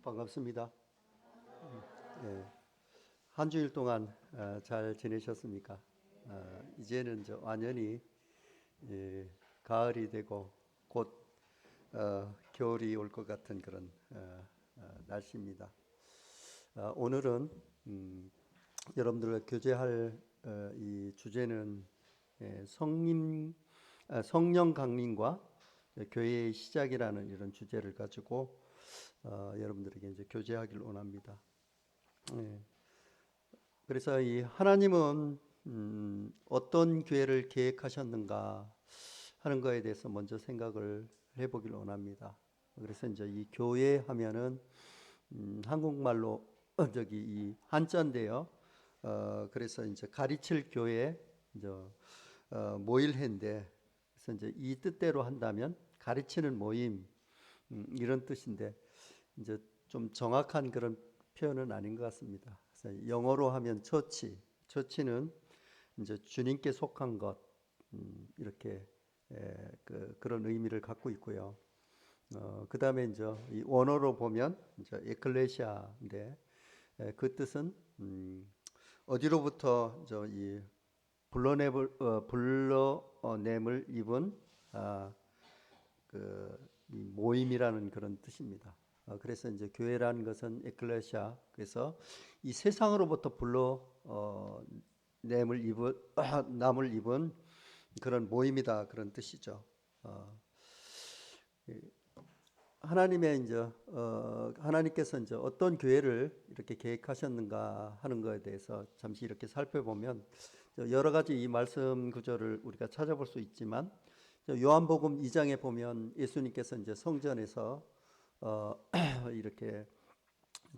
반갑습니다. 예, 한 주일 동안 잘 지내셨습니까? 이제는 완연히 예, 가을이 되고 곧 겨울이 올 것 같은 그런 날씨입니다. 오늘은 여러분들과 교제할 이 주제는 성령 강림과 교회의 시작이라는 이런 주제를 가지고 여러분들에게 이제 교제하기를 원합니다. 예. 그래서 이 하나님은 어떤 교회를 계획하셨는가 하는 거에 대해서 먼저 생각을 해보기를 원합니다. 그래서 이제 이 교회 하면은 한국말로 저기 이 한자인데요. 그래서 이제 가르칠 교회 이제 모일회인데, 그래서 이제 이 뜻대로 한다면 가르치는 모임 이런 뜻인데, 이제 좀 정확한 그런 표현은 아닌 것 같습니다. 그래서 영어로 하면 처치는 이제 주님께 속한 것, 이렇게 그런 의미를 갖고 있고요. 그 다음에 이제 이 원어로 보면 이제 에클레시아인데, 그 뜻은 어디로부터 이 불러냄을 입은 이 모임이라는 그런 뜻입니다. 그래서 이제 교회라는 것은 에클레시아, 그래서 이 세상으로부터 냄을 입은 남을 입은 그런 모임이다, 그런 뜻이죠. 하나님의 이제 하나님께서 이제 어떤 교회를 이렇게 계획하셨는가 하는 것에 대해서 잠시 이렇게 살펴보면 여러 가지 이 말씀 구절을 우리가 찾아볼 수 있지만, 요한복음 2장에 보면 예수님께서 이제 성전에서 이렇게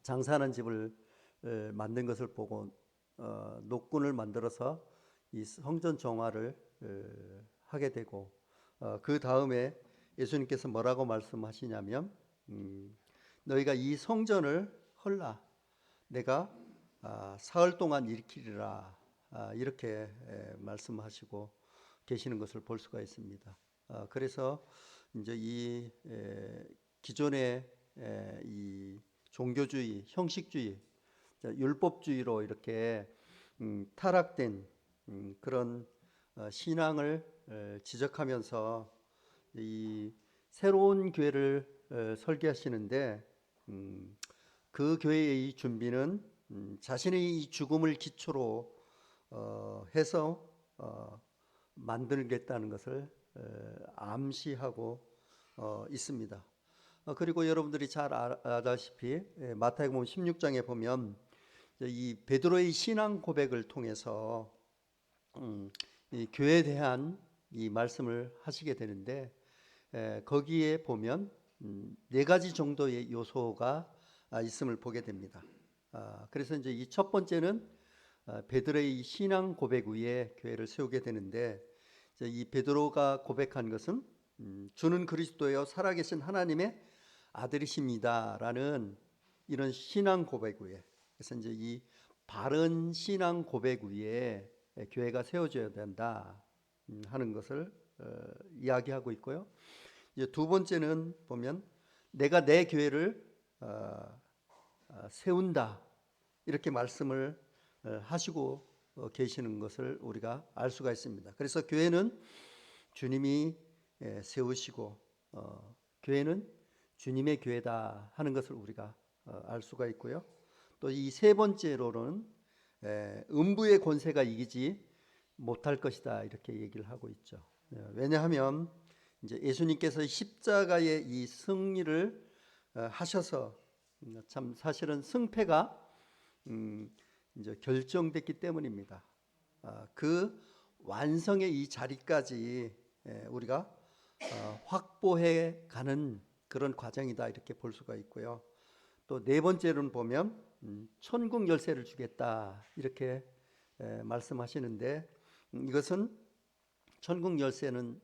장사하는 집을 만든 것을 보고 노군을 만들어서 이 성전 정화를 하게 되고, 그 다음에 예수님께서 뭐라고 말씀하시냐면 너희가 이 성전을 헐라 내가 사흘 동안 일으키리라, 이렇게 말씀하시고 계시는 것을 볼 수가 있습니다. 그래서 이제 이 기존의 이 종교주의, 형식주의, 율법주의로 이렇게 타락된 그런 신앙을 지적하면서 이 새로운 교회를 설계하시는데, 그 교회의 이 준비는 자신의 이 죽음을 기초로 해서 만들겠다는 것을 암시하고 있습니다. 그리고 여러분들이 잘 아다시피 마태복음 16장에 보면 이 베드로의 신앙 고백을 통해서 이 교회에 대한 이 말씀을 하시게 되는데, 거기에 보면 네 가지 정도의 요소가 있음을 보게 됩니다. 그래서 이제 이 첫 번째는 베드로의 신앙 고백 위에 교회를 세우게 되는데, 이 베드로가 고백한 것은 주는 그리스도여 살아계신 하나님의 아들이십니다라는 이런 신앙 고백 위에, 그래서 이제 이 바른 신앙 고백 위에 교회가 세워져야 된다 하는 것을 이야기하고 있고요. 이제 두 번째는 보면 내가 내 교회를 세운다, 이렇게 말씀을 하시고 계시는 것을 우리가 알 수가 있습니다. 그래서 교회는 주님이 세우시고 교회는 주님의 교회다 하는 것을 우리가 알 수가 있고요. 또 이 세 번째로는 음부의 권세가 이기지 못할 것이다, 이렇게 얘기를 하고 있죠. 왜냐하면 이제 예수님께서 십자가의 이 승리를 하셔서 참 사실은 승패가 이제 결정됐기 때문입니다. 그 완성의 이 자리까지 우리가 확보해 가는 그런 과정이다, 이렇게 볼 수가 있고요. 또 네 번째로는 보면 천국 열쇠를 주겠다, 이렇게 말씀하시는데, 이것은 천국 열쇠는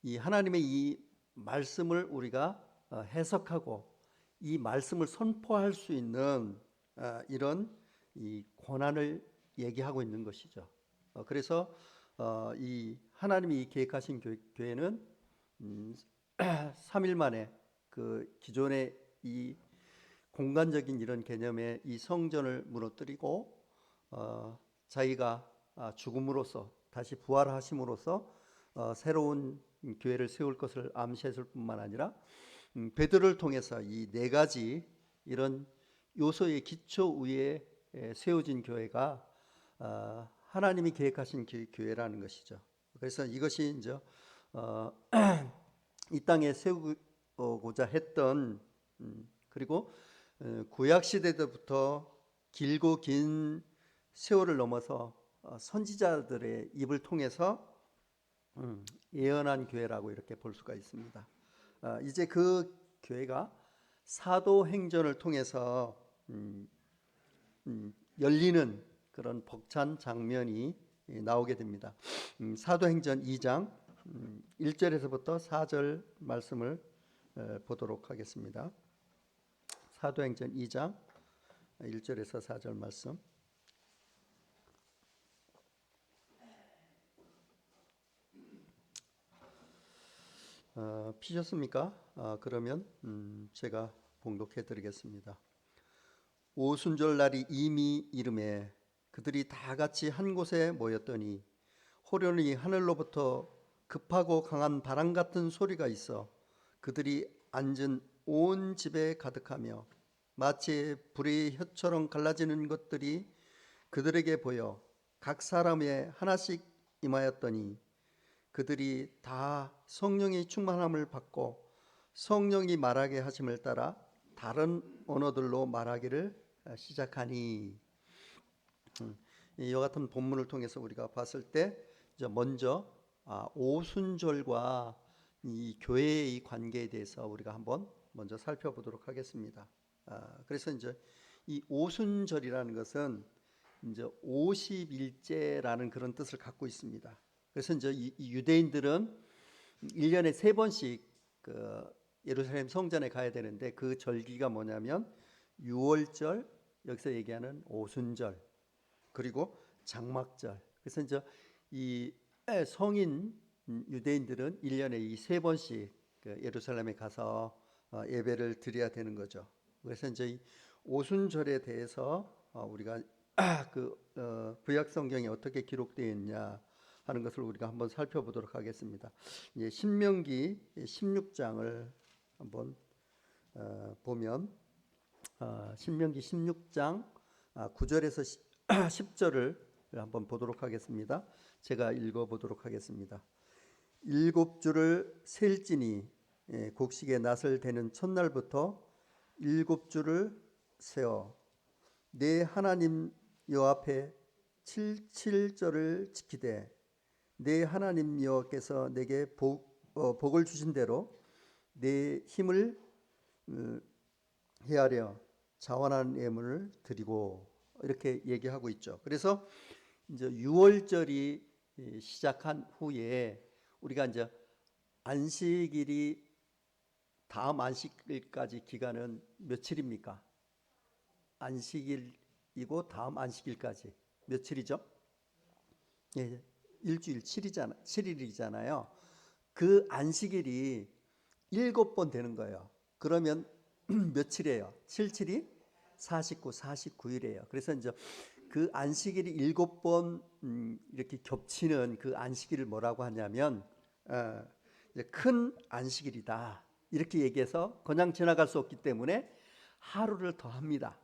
이 하나님의 이 말씀을 우리가 해석하고 이 말씀을 선포할 수 있는 이런 이 권한을 얘기하고 있는 것이죠. 그래서 이 하나님이 계획하신 교회는 3일 만에 그 기존의 이 공간적인 이런 개념의 이 성전을 무너뜨리고 자기가 죽음으로써 다시 부활하심으로써 새로운 교회를 세울 것을 암시했을 뿐만 아니라 베드로를 통해서 이 네 가지 이런 요소의 기초 위에 세워진 교회가 하나님이 계획하신 교회라는 것이죠. 그래서 이것이 이제 이 땅에 세우고자 했던 그리고 구약 시대 때부터 길고 긴 세월을 넘어서 선지자들의 입을 통해서 예언한 교회라고 이렇게 볼 수가 있습니다. 이제 그 교회가 사도행전을 통해서 열리는 그런 벅찬 장면이 나오게 됩니다. 사도행전 2장 1절에서부터 4절 말씀을 보도록 하겠습니다. 사도행전 2장 1절에서 4절 말씀. 피셨습니까? 그러면 제가 봉독해 드리겠습니다. 오순절 날이 이미 이름에 그들이 다 같이 한 곳에 모였더니 호련히 하늘로부터 급하고 강한 바람 같은 소리가 있어 그들이 앉은 온 집에 가득하며 마치 불의 혀처럼 갈라지는 것들이 그들에게 보여 각 사람에 하나씩 임하였더니 그들이 다 성령이 충만함을 받고 성령이 말하게 하심을 따라 다른 언어들로 말하기를 시작하니. 이와 같은 본문을 통해서 우리가 봤을 때 이제 먼저 오순절과 이 교회의 이 관계에 대해서 우리가 한번 먼저 살펴보도록 하겠습니다. 그래서 이제 이 오순절이라는 것은 이제 50일째라는 그런 뜻을 갖고 있습니다. 그래서 이제 이 유대인들은 1년에 3번씩 그 예루살렘 성전에 가야 되는데 그 절기가 뭐냐면 유월절, 여기서 얘기하는 오순절, 그리고 장막절. 그래서 이제 이 성인 유대인들은 1년에 이 3번씩 그 예루살렘에 가서 예배를 드려야 되는 거죠. 그래서 이제 이 오순절에 대해서 우리가 그 구약 성경에 어떻게 기록되어 있냐 하는 것을 우리가 한번 살펴보도록 하겠습니다. 이제 신명기 16장을 한번 보면 신명기 16장 9절에서 10절을 한번 보도록 하겠습니다. 제가 읽어보도록 하겠습니다. 7주를 셀지니 곡식의 낫을 대는 첫날부터 7주를 세어 내 하나님 여호와 앞에 7절을 지키되 내 하나님 여호와께서 내게 복을 주신 대로 내 힘을 헤아려 자원한 예물을 드리고 이렇게 얘기하고 있죠. 그래서 이제 6월절이 시작한 후에 우리가 이제 안식일이 다음 안식일까지 기간은 며칠입니까? 안식일이고 다음 안식일까지 며칠이죠? 예, 일주일 7일이잖아요. 그 안식일이 7번 되는 거예요. 그러면 며칠이에요? 7일이 49, 49일이에요. 그래서 이제 그 안식일이 7번 이렇게 겹치는 그 안식일을 뭐라고 하냐면 이제 큰 안식일이다. 이렇게 얘기해서 그냥 지나갈 수 없기 때문에 하루를 더 합니다.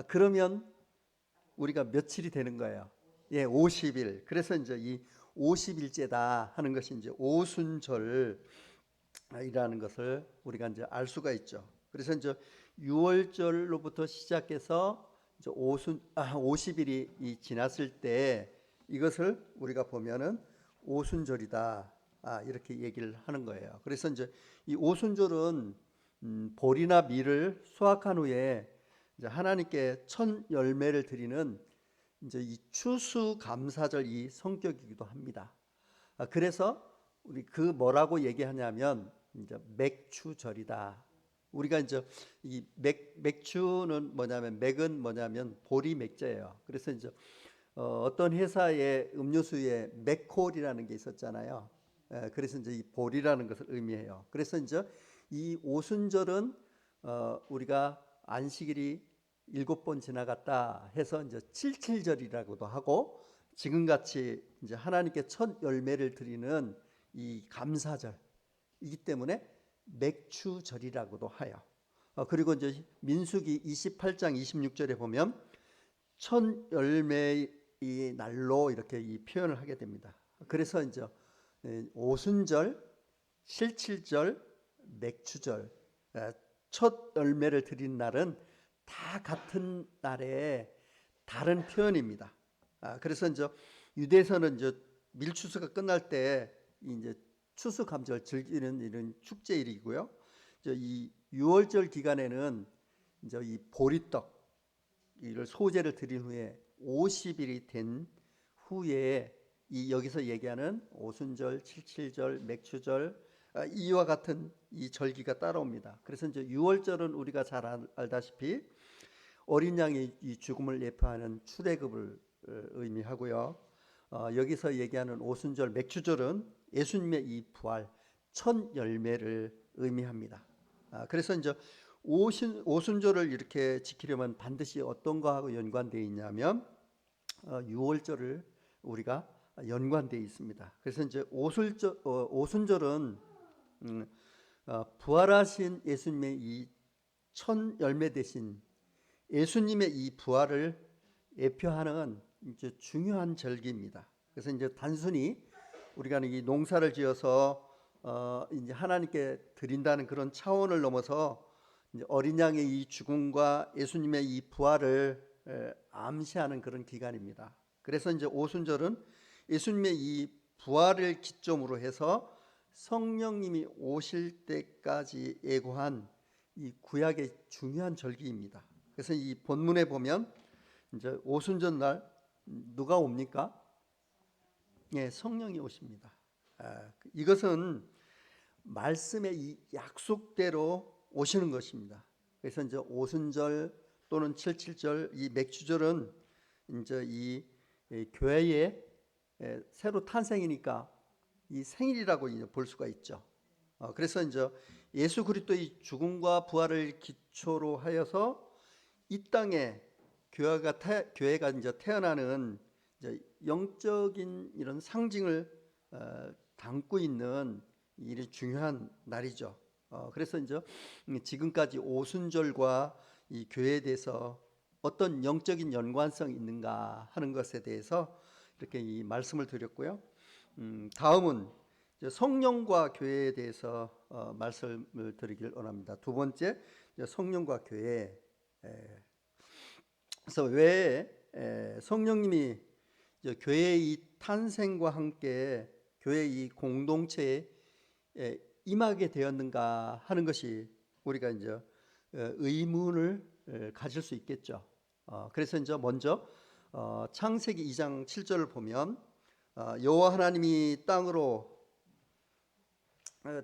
그러면 우리가 며칠이 되는 거예요? 예, 50일. 그래서 이제 이 50일째다 하는 것이 이제 오순절이라는 것을 우리가 이제 알 수가 있죠. 그래서 이제 6월절로부터 시작해서 이제 50일이 지났을 때 이것을 우리가 보면은 오순절이다. 이렇게 얘기를 하는 거예요. 그래서 이제 이 오순절은 보리나 밀을 수확한 후에 이제 하나님께 첫 열매를 드리는 이제 이 추수감사절 이 성격이기도 합니다. 그래서 우리 그 뭐라고 얘기하냐면 이제 맥추절이다. 우리가 이제 이 맥주는 뭐냐면 맥은 뭐냐면 보리 맥자예요. 그래서 이제 어떤 회사의 음료수에 맥콜이라는 게 있었잖아요. 그래서 이제 이 보리라는 것을 의미해요. 그래서 이제 이 오순절은 우리가 안식일이 7번 지나갔다 해서 이제 칠칠절이라고도 하고, 지금같이 이제 하나님께 첫 열매를 드리는 이 감사절이기 때문에 맥추절이라고도 하여. 그리고 이제 민수기 28장 26절에 보면 첫 열매의 날로 이렇게 이 표현을 하게 됩니다. 그래서 이제 오순절, 실칠절, 맥추절, 첫 열매를 드린 날은 다 같은 날에 다른 표현입니다. 그래서 이제 유대에서는 이제 밀추수가 끝날 때 이제 추수감사를 즐기는 이런 축제일이고요. 이 6월절 기간에는 이제 이 보리떡 이를 소제를 드린 후에 50일이 된 후에 이 여기서 얘기하는 오순절, 칠칠절, 맥추절 이와 같은 이 절기가 따라옵니다. 그래서 이제 6월절은 우리가 잘 알다시피 어린 양의 이 죽음을 예표하는 출애굽을 의미하고요. 여기서 얘기하는 오순절, 맥추절은 예수님의 이 부활, 첫 열매를 의미합니다. 그래서 이제 오순절을 이렇게 지키려면 반드시 어떤 거하고 연관되어 있냐면 6월절을 우리가 연관되어 있습니다. 그래서 이제 오순절은 부활하신 예수님의 이 첫 열매 대신 예수님의 이 부활을 예표하는 이제 중요한 절기입니다. 그래서 이제 단순히 우리가 이 농사를 지어서 이제 하나님께 드린다는 그런 차원을 넘어서 이제 어린 양의 이 죽음과 예수님의 이 부활을 암시하는 그런 기간입니다. 그래서 이제 오순절은 예수님의 이 부활을 기점으로 해서 성령님이 오실 때까지 예고한 이 구약의 중요한 절기입니다. 그래서 이 본문에 보면 이제 오순절 날 누가 옵니까? 예, 성령이 오십니다. 이것은 말씀의 이 약속대로 오시는 것입니다. 그래서 이제 오순절 또는 칠칠절, 이 맥추절은 이제 이 교회의 새로 탄생이니까 이 생일이라고 볼 수가 있죠. 그래서 이제 예수 그리스도의 죽음과 부활을 기초로 하여서 이 땅에 교회가 이제 태어나는 이제 영적인 이런 상징을 담고 있는 이 중요한 날이죠. 그래서 이제 지금까지 오순절과 이 교회에 대해서 어떤 영적인 연관성이 있는가 하는 것에 대해서 이렇게 이 말씀을 드렸고요. 다음은 성령과 교회에 대해서 말씀을 드리길 원합니다. 두 번째, 성령과 교회. 그래서 왜 성령님이 교회의 이 탄생과 함께 교회의 이 공동체에 임하게 되었는가 하는 것이 우리가 이제 의문을 가질 수 있겠죠. 그래서 이제 먼저 창세기 2장 7절을 보면 여호와 하나님이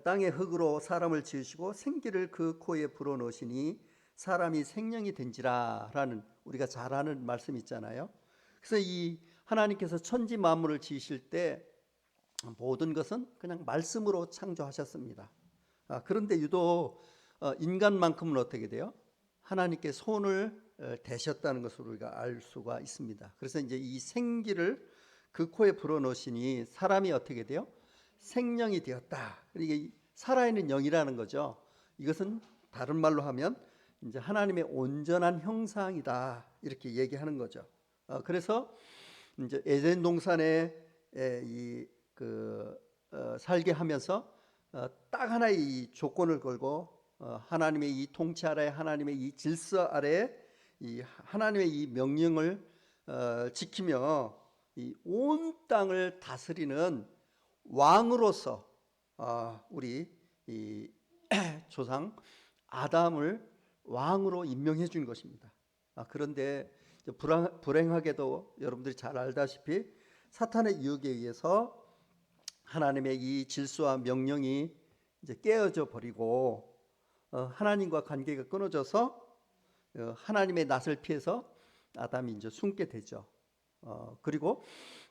땅의 흙으로 사람을 지으시고 생기를 그 코에 불어넣으시니 사람이 생명이 된지라라는 우리가 잘 아는 말씀 있잖아요. 그래서 이 하나님께서 천지 만물을 지으실 때 모든 것은 그냥 말씀으로 창조하셨습니다. 그런데 유독 인간만큼은 어떻게 돼요? 하나님께 손을 대셨다는 것을 우리가 알 수가 있습니다. 그래서 이제 이 생기를 그 코에 불어넣으시니 사람이 어떻게 돼요? 생명이 되었다. 이게 살아있는 영이라는 거죠. 이것은 다른 말로 하면 이제 하나님의 온전한 형상이다 이렇게 얘기하는 거죠. 그래서 이제 에덴 동산에 살게 하면서 딱 하나의 이 조건을 걸고 하나님의 이 통치 아래, 하나님의 이 질서 아래, 이 하나님의 이 명령을 지키며 이 온 땅을 다스리는 왕으로서 우리 이 조상 아담을 왕으로 임명해 준 것입니다. 그런데 불행하게도 여러분들이 잘 알다시피 사탄의 유혹에 의해서 하나님의 이 질서와 명령이 이제 깨어져 버리고 하나님과 관계가 끊어져서 하나님의 낯을 피해서 아담이 이제 숨게 되죠. 그리고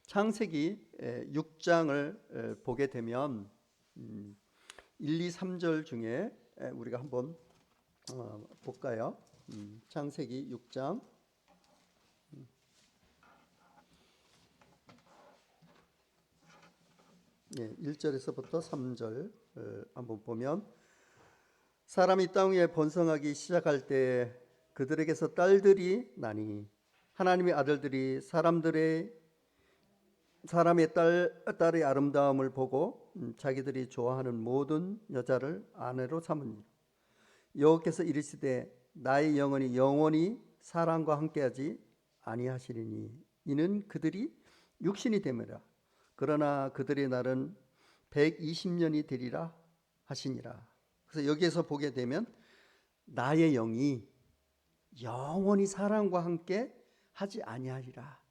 창세기 6장을 보게 되면 1, 2, 3절 중에 우리가 한번 볼까요? 창세기 6장 1절에서부터 3절 한번 보면, 사람이 땅 위에 번성하기 시작할 때 그들에게서 딸들이 나니 하나님의 아들들이 사람의 딸의 아름다움을 보고 자기들이 좋아하는 모든 여자를 아내로 삼으니, 여호와께서 이르시되 나의 영혼이 영원히 사람과 함께하지 아니하시리니 이는 그들이 육신이 됨이라. 그러나 그들의 날은 120년이 되리라 하시니라. 그래서 여기에서 보게 되면 나의 영이 영원히 사람과 함께 하지 아니하리라.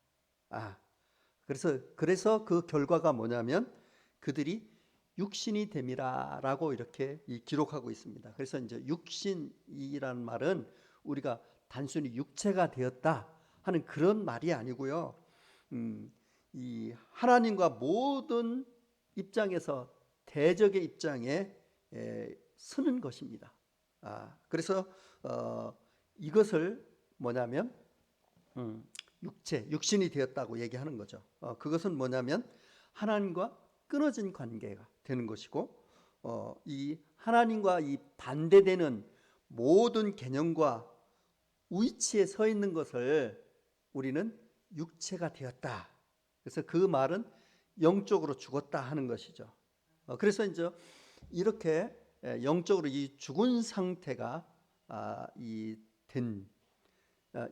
그래서 그 결과가 뭐냐면 그들이 육신이 됨이라라고 이렇게 기록하고 있습니다. 그래서 이제 육신이라는 말은 우리가 단순히 육체가 되었다 하는 그런 말이 아니고요. 이 하나님과 모든 입장에서 대적의 입장에 서는 것입니다. 그래서 이것을 뭐냐면 육신이 되었다고 얘기하는 거죠. 그것은 뭐냐면 하나님과 끊어진 관계가 되는 것이고, 이 하나님과 이 반대되는 모든 개념과 위치에 서 있는 것을 우리는 육체가 되었다. 그래서 그 말은 영적으로 죽었다 하는 것이죠. 그래서 이제 이렇게 영적으로 이 죽은 상태가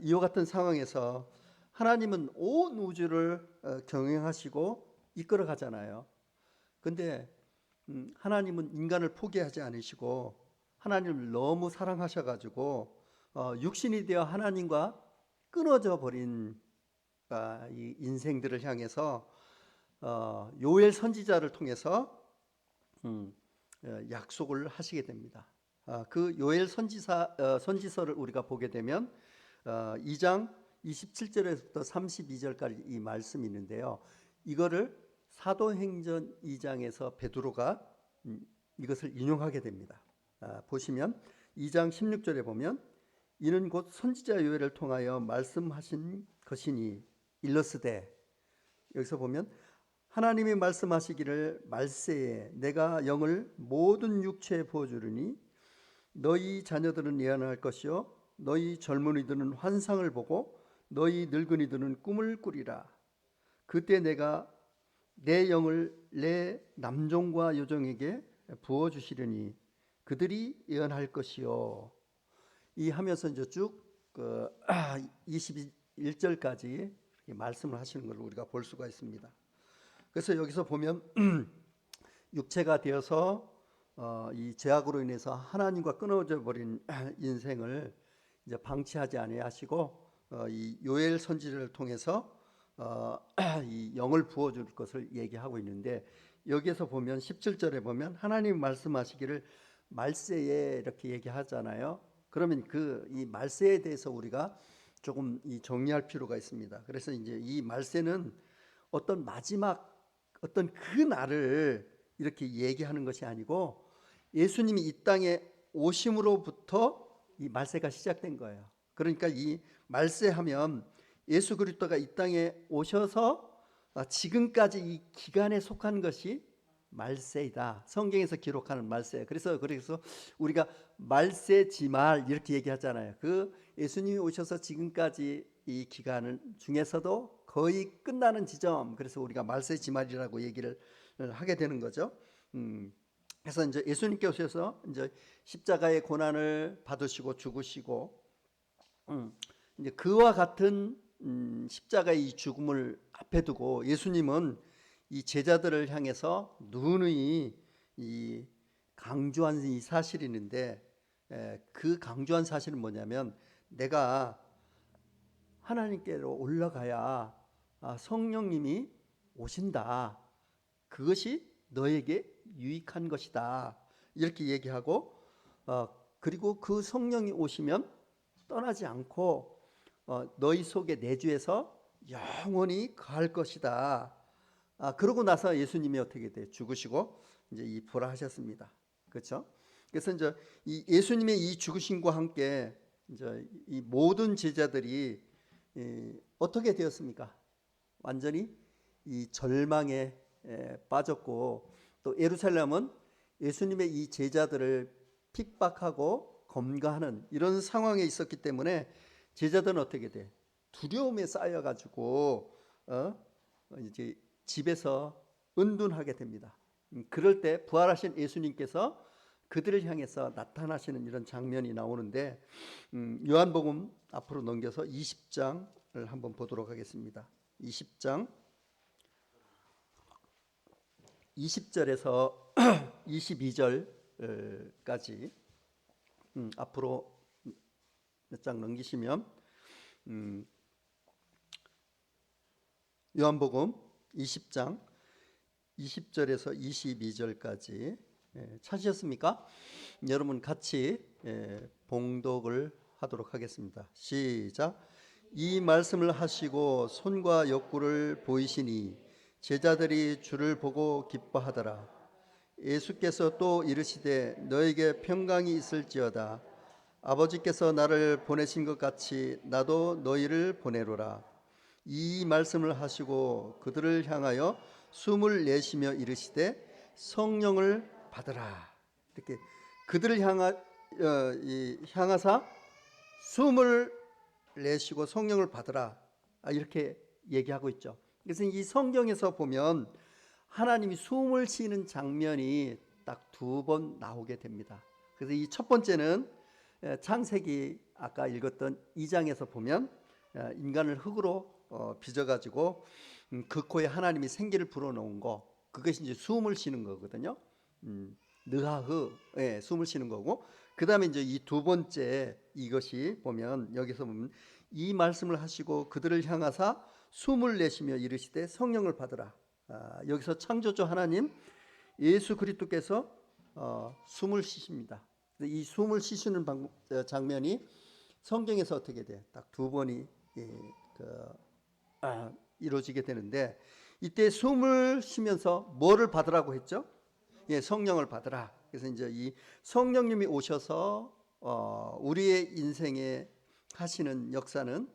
이와 같은 상황에서 하나님은 온 우주를 경영하시고 이끌어 가잖아요. 근데 하나님은 인간을 포기하지 않으시고 하나님을 너무 사랑하셔가지고 육신이 되어 하나님과 끊어져 버린 이 인생들을 향해서 요엘 선지자를 통해서 약속을 하시게 됩니다. 그 요엘 선지서를 우리가 보게 되면 2장 27절에서부터 32절까지 이 말씀이 있는데요. 이거를 사도행전 2장에서 베드로가 이것을 인용하게 됩니다. 보시면 2장 16절에 보면, 이는 곧 선지자 요엘을 통하여 말씀하신 것이니 일러스되, 여기서 보면 하나님이 말씀하시기를 말세에 내가 영을 모든 육체에 부어주리니 너희 자녀들은 예언할 것이요 너희 젊은이들은 환상을 보고 너희 늙은이들은 꿈을 꾸리라. 그때 내가 내 영을 내 남종과 여종에게 부어주시려니 그들이 예언할 것이요. 이 하면서 이제 쭉 21절까지 말씀을 하시는 걸 우리가 볼 수가 있습니다. 그래서 여기서 보면 육체가 되어서 이 죄악으로 인해서 하나님과 끊어져 버린 인생을 이제 방치하지 아니하시고 이 요엘 선지를 통해서 이 영을 부어줄 것을 얘기하고 있는데, 여기에서 보면 17절에 보면 하나님 말씀하시기를 말세에 이렇게 얘기하잖아요. 그러면 이 말세에 대해서 우리가 조금 정리할 필요가 있습니다. 그래서 이제 이 말세는 어떤 어떤 그 날을 이렇게 얘기하는 것이 아니고 예수님이 이 땅에 오심으로부터 이 말세가 시작된 거예요. 그러니까 이 말세하면 예수 그리스도가 이 땅에 오셔서 지금까지 이 기간에 속한 것이 말세이다. 성경에서 기록하는 말세. 그래서 우리가 말세지말 이렇게 얘기하잖아요. 그 예수님이 오셔서 지금까지 이 기간 중에서도 거의 끝나는 지점. 그래서 우리가 말세지말이라고 얘기를 하게 되는 거죠. 그래서 이제 예수님께 오셔서 이제 십자가의 고난을 받으시고 죽으시고, 이제 그와 같은 십자가의 이 죽음을 앞에 두고 예수님은 이 제자들을 향해서 누누이 이 강조한 이 사실이 있는데, 그 강조한 사실은 뭐냐면 내가 하나님께로 올라가야 성령님이 오신다. 그것이 너에게 유익한 것이다. 이렇게 얘기하고, 그리고 그 성령이 오시면 떠나지 않고 너희 속에 내주에서 영원히 거할 것이다. 그러고 나서 예수님이 어떻게 돼? 죽으시고 이제 부활하셨습니다. 그렇죠? 그래서 이제 이 예수님의 이 죽으심과 함께 이제 이 모든 제자들이 어떻게 되었습니까? 완전히 이 절망에 빠졌고, 또 예루살렘은 예수님의 이 제자들을 핍박하고 검거하는 이런 상황에 있었기 때문에 제자들은 어떻게 돼? 두려움에 쌓여가지고 이제 집에서 은둔하게 됩니다. 그럴 때 부활하신 예수님께서 그들을 향해서 나타나시는 이런 장면이 나오는데, 요한복음 앞으로 넘겨서 20장을 한번 보도록 하겠습니다. 20장 20절에서 22절까지 앞으로 몇 장 넘기시면 요한복음 20장 20절에서 22절까지 찾으셨습니까? 여러분 같이 봉독을 하도록 하겠습니다. 시작. 이 말씀을 하시고 손과 옆구를 보이시니 제자들이 주를 보고 기뻐하더라. 예수께서 또 이르시되 너에게 평강이 있을지어다. 아버지께서 나를 보내신 것 같이 나도 너희를 보내노라. 이 말씀을 하시고 그들을 향하여 숨을 내쉬며 이르시되 성령을 받으라. 이렇게 그들을 향하사 숨을 내쉬고 성령을 받으라. 이렇게 얘기하고 있죠. 그래서 이 성경에서 보면 하나님이 숨을 쉬는 장면이 딱 2번 나오게 됩니다. 그래서 이 첫 번째는 창세기 아까 읽었던 2장에서 보면 인간을 흙으로 빚어가지고 그 코에 하나님이 생기를 불어넣은 거, 그것이 이제 숨을 쉬는 거거든요. 느하흐, 숨을 쉬는 거고, 그 다음에 이제 이 2번째 이것이 보면 여기서 보면 이 말씀을 하시고 그들을 향하사 숨을 내쉬며 이르시되 성령을 받으라. 여기서 창조주 하나님 예수 그리스도께서 숨을 쉬십니다. 이 숨을 쉬시는 장면이 성경에서 어떻게 돼? 딱 2번이 이루어지게 되는데, 이때 숨을 쉬면서 뭐를 받으라고 했죠? 성령을 받으라. 그래서 이제 이 성령님이 오셔서 우리의 인생에 하시는 역사는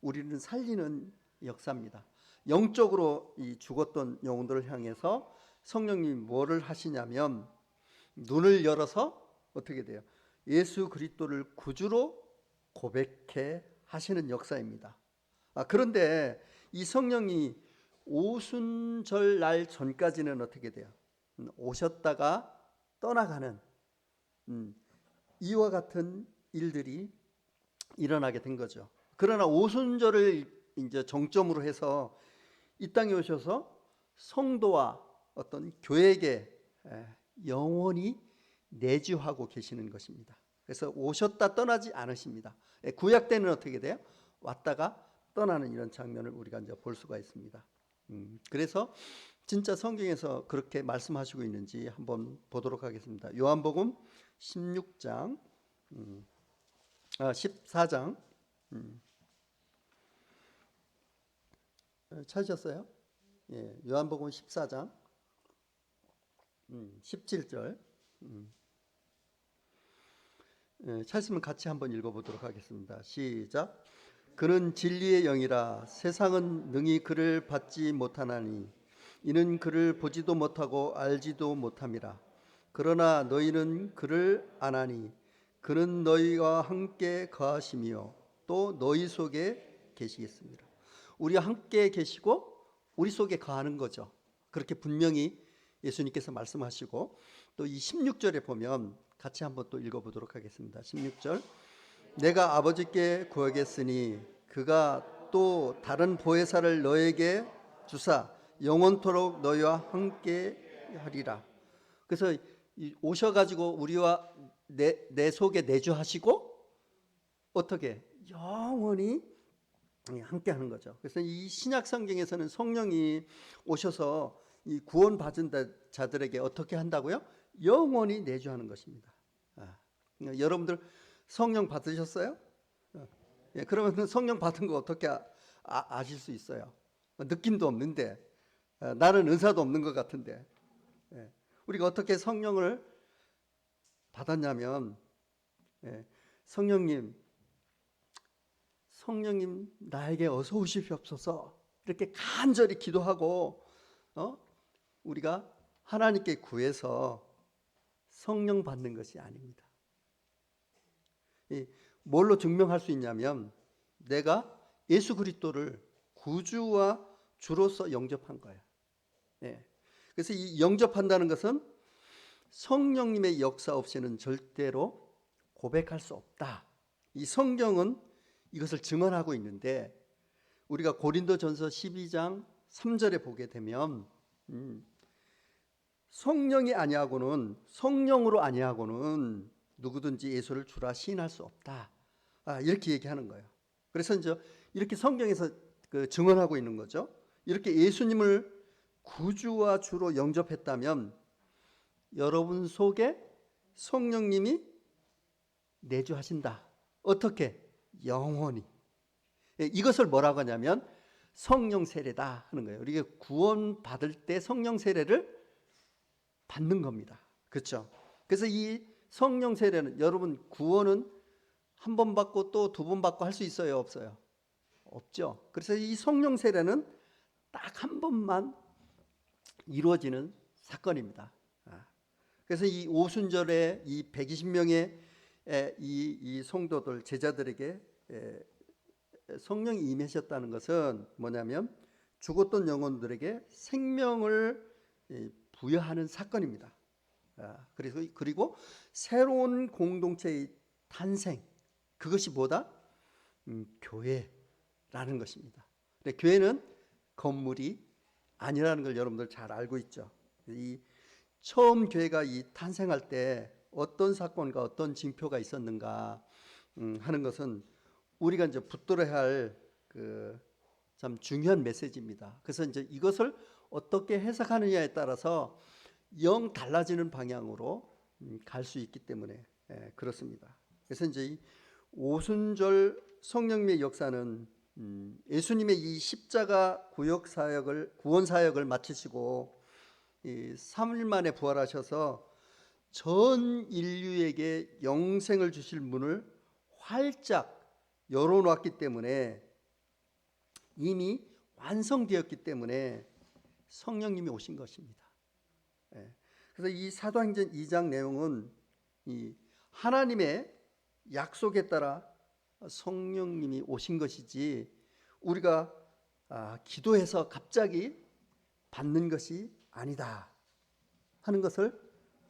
우리는 살리는 역사입니다. 영적으로 이 죽었던 영혼들을 향해서 성령님이 뭐를 하시냐면 눈을 열어서 어떻게 돼요? 예수 그리스도를 구주로 고백해 하시는 역사입니다. 그런데 이 성령이 오순절 날 전까지는 어떻게 돼요? 오셨다가 떠나가는 이와 같은 일들이 일어나게 된 거죠. 그러나 오순절을 이제 정점으로 해서 이 땅에 오셔서 성도와 어떤 교회에게 영원히 내주하고 계시는 것입니다. 그래서 오셨다 떠나지 않으십니다. 구약 때는 어떻게 돼요? 왔다가 떠나는 이런 장면을 우리가 이제 볼 수가 있습니다. 그래서 진짜 성경에서 그렇게 말씀하시고 있는지 한번 보도록 하겠습니다. 요한복음 16장 14장 찾으셨어요? 요한복음 14장 17절 찾으시면 같이 한번 읽어보도록 하겠습니다. 시작. 그는 진리의 영이라 세상은 능히 그를 받지 못하나니 이는 그를 보지도 못하고 알지도 못함이라. 그러나 너희는 그를 아나니 그는 너희와 함께 거하시며 또 너희 속에 계시겠습니다. 우리와 함께 계시고 우리 속에 거하는 거죠. 그렇게 분명히 예수님께서 말씀하시고, 또 이 16절에 보면 같이 한번 또 읽어보도록 하겠습니다. 16절. 내가 아버지께 구하겠으니 그가 또 다른 보혜사를 너에게 주사 영원토록 너희와 함께 하리라. 그래서 오셔가지고 우리와 내 속에 내주하시고 어떻게 영원히 함께 하는 거죠. 그래서 이 신약 성경에서는 성령이 오셔서 이 구원받은 자들에게 어떻게 한다고요? 영원히 내주하는 것입니다. 여러분들 성령 받으셨어요? 그러면 성령 받은 거 어떻게 아실 수 있어요? 느낌도 없는데, 나는 의사도 없는 것 같은데, 우리가 어떻게 성령을 받았냐면, 예, 성령님 나에게 어서 오시옵소서 이렇게 간절히 기도하고 우리가 하나님께 구해서 성령 받는 것이 아닙니다. 뭘로 증명할 수 있냐면 내가 예수 그리스도를 구주와 주로서 영접한 거야. 예. 그래서 이 영접한다는 것은 성령님의 역사 없이는 절대로 고백할 수 없다. 이 성경은 이것을 증언하고 있는데 우리가 고린도전서 12장 3절에 보게 되면 성령이 아니하고는 성령으로 아니하고는 누구든지 예수를 주라 시인할 수 없다. 이렇게 얘기하는 거예요. 그래서 이제 이렇게 성경에서 증언하고 있는 거죠. 이렇게 예수님을 구주와 주로 영접했다면 여러분 속에 성령님이 내주하신다. 어떻게? 영원히. 이것을 뭐라고 하냐면 성령 세례다 하는 거예요. 우리가 구원 받을 때 성령 세례를 받는 겁니다. 그렇죠? 그래서 이 성령 세례는 여러분 구원은 한 번 받고 또 두 번 받고 할 수 있어요, 없어요? 없죠. 그래서 이 성령 세례는 딱 한 번만 이루어지는 사건입니다. 그래서 이 오순절에 이 120명의 이 성도들 제자들에게 성령이 임하셨다는 것은 뭐냐면 죽었던 영혼들에게 생명을 부여하는 사건입니다. 그리고 새로운 공동체의 탄생, 그것이 뭐다? 교회라는 것입니다. 교회는 건물이 아니라는 걸 여러분들 잘 알고 있죠. 이 처음 교회가 이 탄생할 때 어떤 사건과 어떤 징표가 있었는가 하는 것은 우리가 이제 붙들어야 할 참 중요한 메시지입니다. 그래서 이제 이것을 어떻게 해석하느냐에 따라서 영 달라지는 방향으로 갈 수 있기 때문에 그렇습니다. 그래서 이제 이 오순절 성령님의 역사는 예수님의 이 십자가 구원 사역을 마치시고 3일 만에 부활하셔서 전 인류에게 영생을 주실 문을 활짝 열어놓았기 때문에 이미 완성되었기 때문에 성령님이 오신 것입니다. 그래서 이 사도행전 2장 내용은 이 하나님의 약속에 따라 성령님이 오신 것이지 우리가 기도해서 갑자기 받는 것이 아니다 하는 것을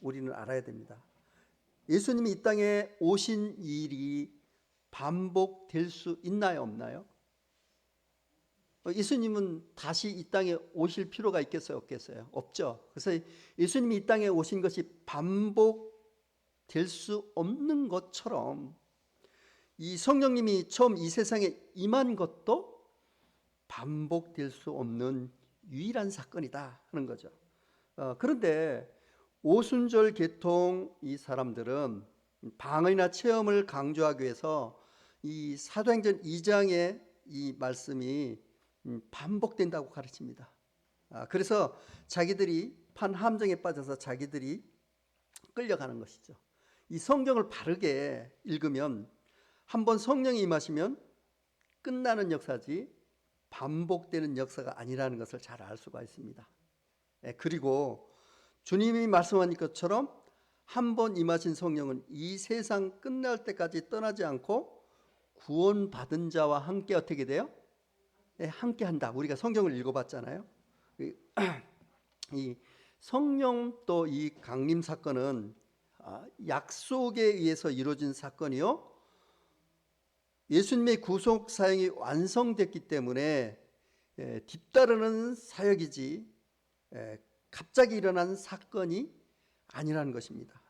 우리는 알아야 됩니다. 예수님이 이 땅에 오신 일이 반복될 수 있나요, 없나요? 예수님은 다시 이 땅에 오실 필요가 있겠어요, 없겠어요? 없죠. 그래서 예수님이 이 땅에 오신 것이 반복될 수 없는 것처럼 이 성령님이 처음 이 세상에 임한 것도 반복될 수 없는 유일한 사건이다 하는 거죠. 그런데 오순절 개통 이 사람들은 방언이나 체험을 강조하기 위해서 이 사도행전 2장의 이 말씀이 반복된다고 가르칩니다. 그래서 자기들이 판 함정에 빠져서 자기들이 끌려가는 것이죠. 이 성경을 바르게 읽으면 한번 성령이 임하시면 끝나는 역사지 반복되는 역사가 아니라는 것을 잘 알 수가 있습니다. 그리고 주님이 말씀하신 것처럼 한번 임하신 성령은 이 세상 끝날 때까지 떠나지 않고 구원받은 자와 함께 어떻게 돼요? 함께 한다. 우리가 성경을 읽어봤잖아요. 이 성령 또 이 강림 사건은 약속에 의해서 이루어진 사건이요. 예수님의 구속 사역이 완성됐기 때문에 뒤따르는 사역이지 갑자기 일어난 사건이 아니라는 것입니다.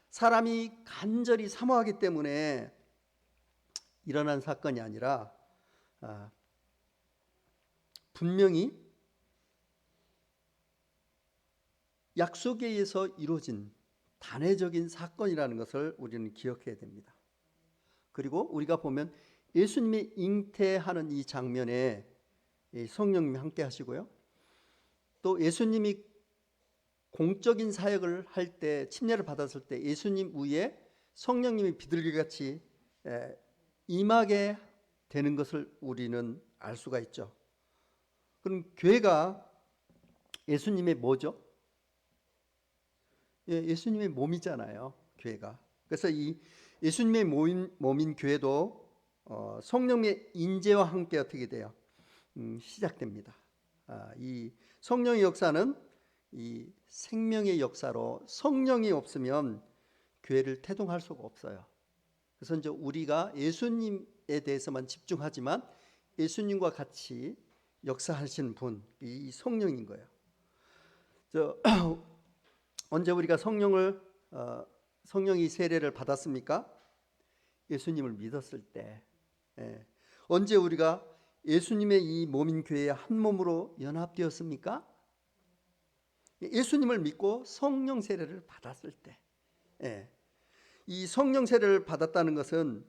사람이 간절히 사모하기 때문에 일어난 사건이 아니라 분명히 약속에 의해서 이루어진 단회적인 사건이라는 것을 우리는 기억해야 됩니다. 그리고 우리가 보면 예수님이 잉태하는 이 장면에 성령님이 함께 하시고요. 또 예수님이 공적인 사역을 할 때, 침례를 받았을 때 예수님 위에 성령님이 비둘기같이 임하게 되는 것을 우리는 알 수가 있죠. 그럼 교회가 예수님의 뭐죠? 예수님의 몸이잖아요, 교회가. 그래서 이 예수님의 몸인 교회도 성령의 인재와 함께 어떻게 돼요? 시작됩니다. 이 성령의 역사는 이 생명의 역사로, 성령이 없으면 교회를 태동할 수가 없어요. 그래서 이제 우리가 예수님에 대해서만 집중하지만 예수님과 같이 역사하시는 분, 이 성령인 거예요. 언제 우리가 성령이 세례를 받았습니까? 예수님을 믿었을 때. 언제 우리가 예수님의 이 몸인 교회에 한 몸으로 연합되었습니까? 예수님을 믿고 성령 세례를 받았을 때. 이 성령 세례를 받았다는 것은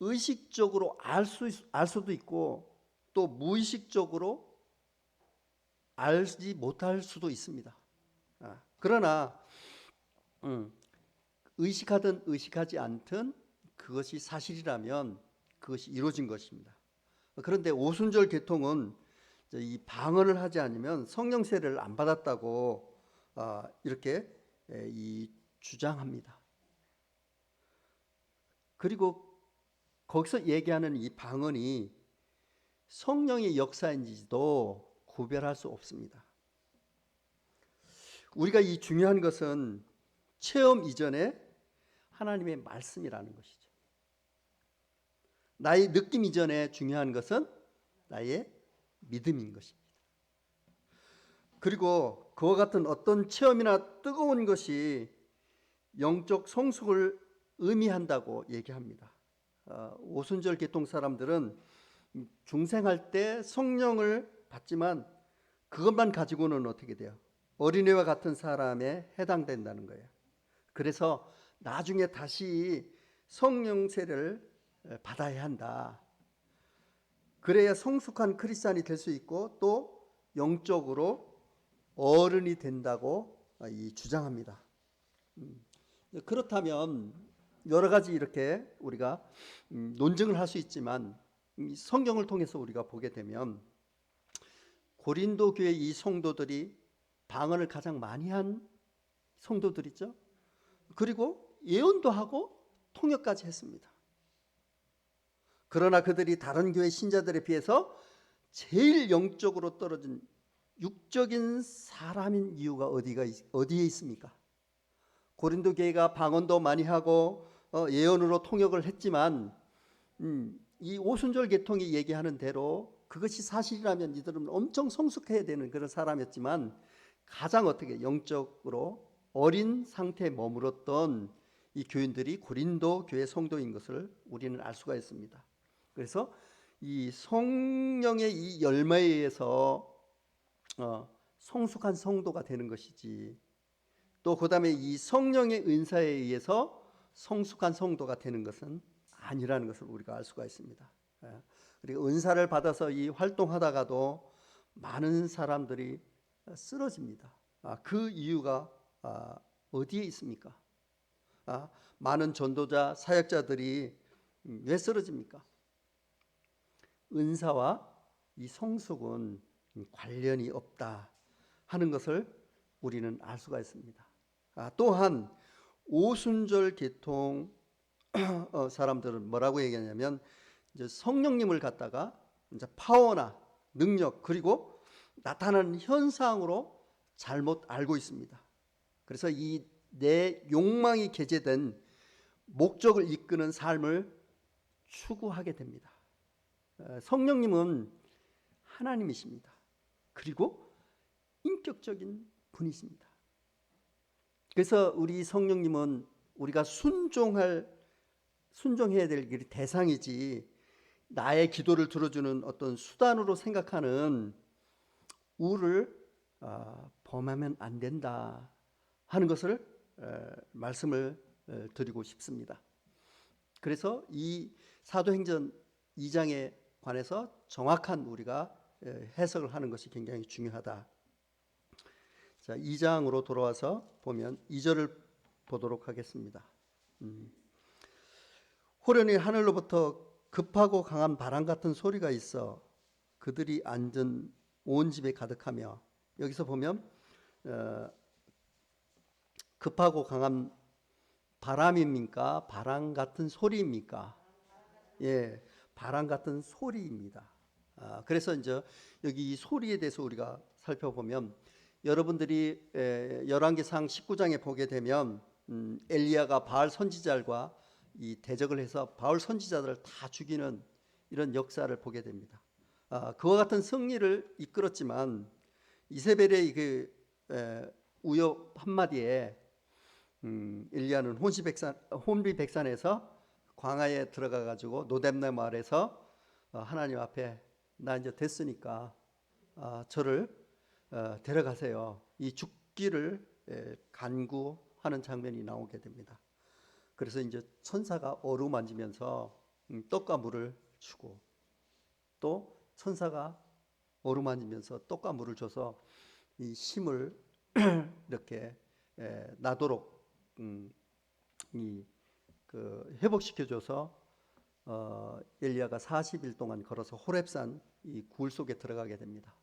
의식적으로 알 수도 있고 또 무의식적으로 알지 못할 수도 있습니다. 그러나 의식하든 의식하지 않든 그것이 사실이라면 그것이 이루어진 것입니다. 그런데 오순절 계통은 이 방언을 하지 않으면 성령 세례를 안 받았다고 이렇게 주장합니다. 그리고 거기서 얘기하는 이 방언이 성령의 역사인지도 구별할 수 없습니다. 우리가 이 중요한 것은 체험 이전에 하나님의 말씀이라는 것이죠. 나의 느낌 이전에 중요한 것은 나의 믿음인 것입니다. 그리고 그와 같은 어떤 체험이나 뜨거운 것이 영적 성숙을 의미한다고 얘기합니다. 오순절 계통 사람들은 중생할 때 성령을 받지만 그것만 가지고는 어떻게 돼요? 어린애와 같은 사람에 해당된다는 거예요. 그래서 나중에 다시 성령 세례를 받아야 한다. 그래야 성숙한 크리스찬이 될 수 있고 또 영적으로 어른이 된다고 주장합니다. 그렇다면 여러 가지 이렇게 우리가 논증을 할 수 있지만 성경을 통해서 우리가 보게 되면 고린도 교회 이 성도들이 방언을 가장 많이 한 성도들이죠. 그리고 예언도 하고 통역까지 했습니다. 그러나 그들이 다른 교회 신자들에 비해서 제일 영적으로 떨어진 육적인 사람인 이유가 어디에 있습니까? 고린도 교회가 방언도 많이 하고 예언으로 통역을 했지만 이 오순절 계통이 얘기하는 대로 그것이 사실이라면 이들은 엄청 성숙해야 되는 그런 사람이었지만 가장 어떻게 영적으로 어린 상태에 머물렀던 이 교인들이 고린도 교회 성도인 것을 우리는 알 수가 있습니다. 그래서 이 성령의 이 열매에 의해서 성숙한 성도가 되는 것이지 또 그 다음에 이 성령의 은사에 의해서 성숙한 성도가 되는 것은 아니라는 것을 우리가 알 수가 있습니다. 그리고 은사를 받아서 이 활동하다가도 많은 사람들이 쓰러집니다. 그 이유가 어디에 있습니까? 많은 전도자, 사역자들이 왜 쓰러집니까? 은사와 이 성숙은 관련이 없다 하는 것을 우리는 알 수가 있습니다. 또한 오순절 계통 사람들은 뭐라고 얘기하냐면 이제 성령님을 갖다가 이제 파워나 능력 그리고 나타나는 현상으로 잘못 알고 있습니다. 그래서 이 내 욕망이 게재된 목적을 이끄는 삶을 추구하게 됩니다. 성령님은 하나님이십니다. 그리고 인격적인 분이십니다. 그래서 우리 성령님은 우리가 순종해야 될 길이 대상이지 나의 기도를 들어주는 어떤 수단으로 생각하는 우를 범하면 안 된다 하는 것을 말씀을 드리고 싶습니다. 그래서 이 사도행전 2장에 관해서 정확한 우리가 해석을 하는 것이 굉장히 중요하다. 자, 2장으로 돌아와서 보면 2절을 보도록 하겠습니다. 호련히 하늘로부터 급하고 강한 바람 같은 소리가 있어 그들이 앉은 온 집에 가득하며, 여기서 보면 급하고 강한 바람입니까? 바람 같은 소리입니까? 예, 바람 같은 소리입니다. 그래서 이제 여기 이 소리에 대해서 우리가 살펴보면, 여러분들이 열왕기상 19장에 보게 되면 엘리야가 바알 선지자들과 이 대적을 해서 바알 선지자들을 다 죽이는 이런 역사를 보게 됩니다. 그와 같은 승리를 이끌었지만 이세벨의 그 우여 한마디에 엘리야는 혼비백산에서 광야에 들어가 가지고 노뎀나무 아래서 하나님 앞에 나 이제 됐으니까 저를 데려가세요. 이 죽기를 간구하는 장면이 나오게 됩니다. 그래서 이제 천사가 어루만지면서 떡과 물을 주고, 또 천사가 어루만지면서 떡과 물을 줘서 이 힘을 이렇게 나도록 회복시켜줘서 엘리야가 40일 동안 걸어서 호렙산 이 굴 속에 들어가게 됩니다.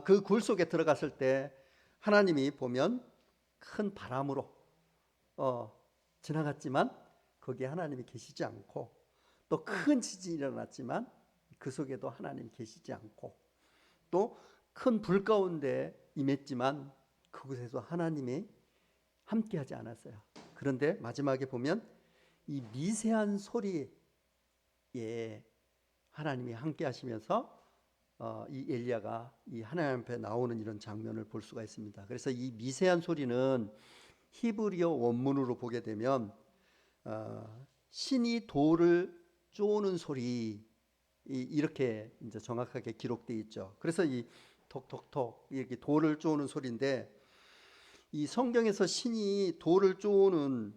그 굴 속에 들어갔을 때 하나님이 보면 큰 바람으로 지나갔지만 거기에 하나님이 계시지 않고, 또 큰 지진이 일어났지만 그 속에도 하나님이 계시지 않고, 또 큰 불 가운데 임했지만 그곳에서 하나님이 함께하지 않았어요. 그런데 마지막에 보면 이 미세한 소리에 하나님이 함께하시면서 이 엘리야가 이 하나님 앞에 나오는 이런 장면을 볼 수가 있습니다. 그래서 이 미세한 소리는 히브리어 원문으로 보게 되면 신이 돌을 쪼는 소리, 이렇게 이제 정확하게 기록되어 있죠. 그래서 이 톡톡톡 이렇게 돌을 쪼는 소리인데, 이 성경에서 신이 돌을 쪼는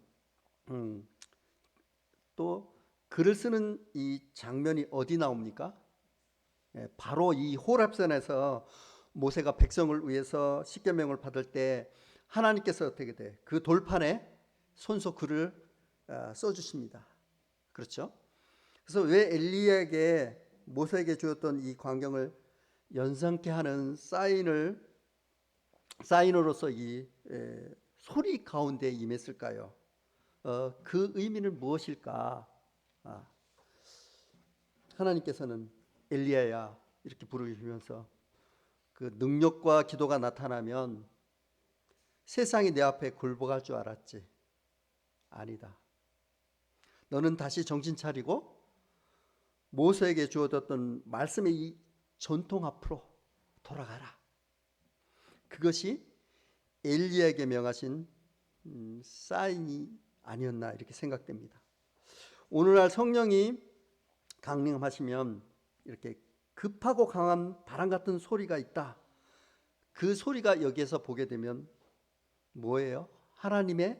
또 글을 쓰는 이 장면이 어디 나옵니까? 바로 이 호렙산에서 모세가 백성을 위해서 십계명을 받을 때 하나님께서 어떻게 돼? 그 돌판에 손소 글을 써주십니다. 그렇죠? 그래서 왜 엘리야에게 모세에게 주었던 이 광경을 연상케 하는 사인으로서 이 소리 가운데 임했을까요? 그 의미는 무엇일까? 하나님께서는 엘리야야 이렇게 부르시면서 그 능력과 기도가 나타나면 세상이 내 앞에 굴복할 줄 알았지. 아니다. 너는 다시 정신 차리고 모세에게 주어졌던 말씀의 이 전통 앞으로 돌아가라. 그것이 엘리야에게 명하신 사인이 아니었나 이렇게 생각됩니다. 오늘날 성령이 강림하시면 이렇게 급하고 강한 바람 같은 소리가 있다. 그 소리가 여기에서 보게 되면 뭐예요? 하나님의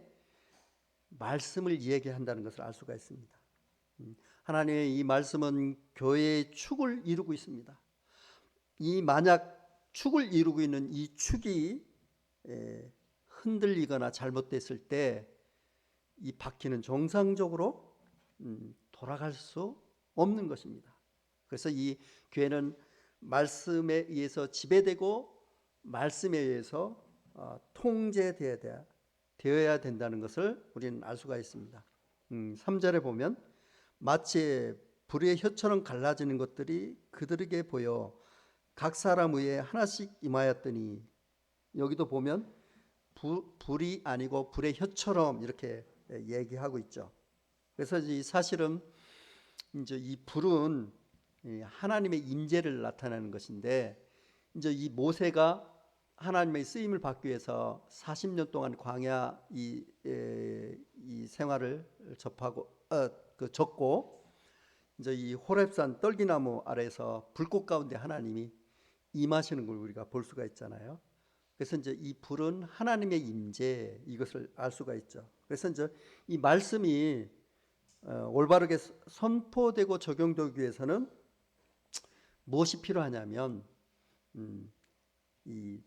말씀을 얘기한다는 것을 알 수가 있습니다. 하나님의 이 말씀은 교회의 축을 이루고 있습니다. 이 만약 축을 이루고 있는 이 축이 흔들리거나 잘못됐을 때 이 바퀴는 정상적으로 돌아갈 수 없는 것입니다. 그래서 이 교회는 말씀에 의해서 지배되고 말씀에 의해서 통제되어야 된다는 것을 우리는 알 수가 있습니다. 3절에 보면 마치 불의 혀처럼 갈라지는 것들이 그들에게 보여 각 사람 위에 하나씩 임하였더니, 여기도 보면 불이 아니고 불의 혀처럼 이렇게 얘기하고 있죠. 그래서 이 사실은 이제 이 불은 하나님의 임재를 나타내는 것인데, 이제 이 모세가 하나님의 쓰임을 받기 위해서 40년 동안 광야 이 생활을 접고 이제 이 호렙산 떨기나무 아래에서 불꽃 가운데 하나님이 임하시는 걸 우리가 볼 수가 있잖아요. 그래서 이제 이 불은 하나님의 임재, 이것을 알 수가 있죠. 그래서 이제 이 말씀이 올바르게 선포되고 적용되기 위해서는 무엇이 필요하냐면 이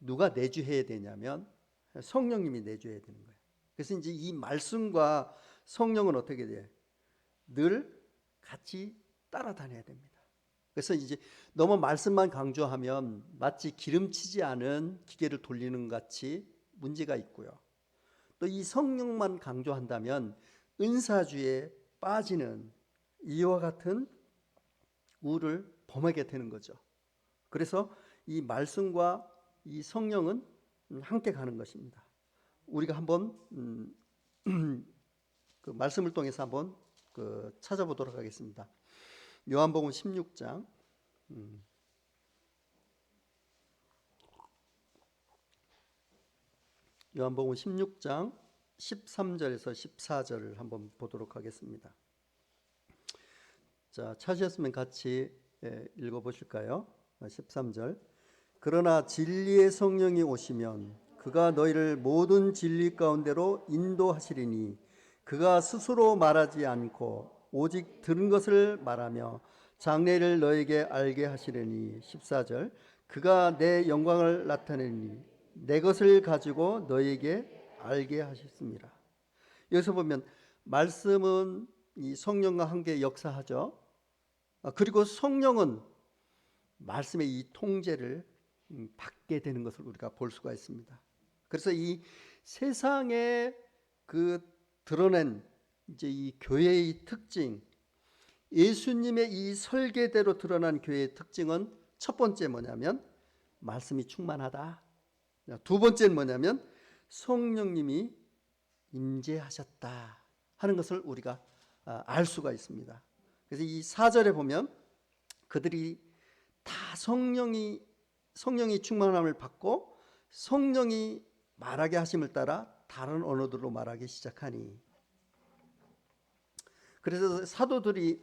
누가 내주해야 되냐면 성령님이 내주해야 되는 거예요. 그래서 이제 이 말씀과 성령은 어떻게 돼? 늘 같이 따라다녀야 됩니다. 그래서 이제 너무 말씀만 강조하면 마치 기름치지 않은 기계를 돌리는 것 같이 문제가 있고요. 또 이 성령만 강조한다면 은사주에 빠지는 이와 같은 우를 범하게 되는 거죠. 그래서 이 말씀과 이 성령은 함께 가는 것입니다. 우리가 한번 그 말씀을 통해서 한번 찾아보도록 하겠습니다. 요한복음 16장 요한복음 16장 13절에서 14절을 한번 보도록 하겠습니다. 자, 찾으셨으면 같이 읽어보실까요? 13절. 그러나 진리의 성령이 오시면 그가 너희를 모든 진리 가운데로 인도하시리니 그가 스스로 말하지 않고 오직 들은 것을 말하며 장래를 너에게 알게 하시리니 14절. 그가 내 영광을 나타내니 내 것을 가지고 너에게 알게 하셨습니다. 여기서 보면 말씀은 이 성령과 함께 역사하죠. 그리고 성령은 말씀의 이 통제를 받게 되는 것을 우리가 볼 수가 있습니다. 그래서 이 세상에 드러낸 이제 이 교회의 특징, 예수님의 이 설계대로 드러난 교회의 특징은 첫 번째 뭐냐면 말씀이 충만하다. 두 번째는 뭐냐면 성령님이 임재하셨다 하는 것을 우리가 알 수가 있습니다. 그래서 이 4절에 보면 그들이 다 성령이 충만함을 받고 성령이 말하게 하심을 따라 다른 언어들로 말하기 시작하니, 그래서 사도들이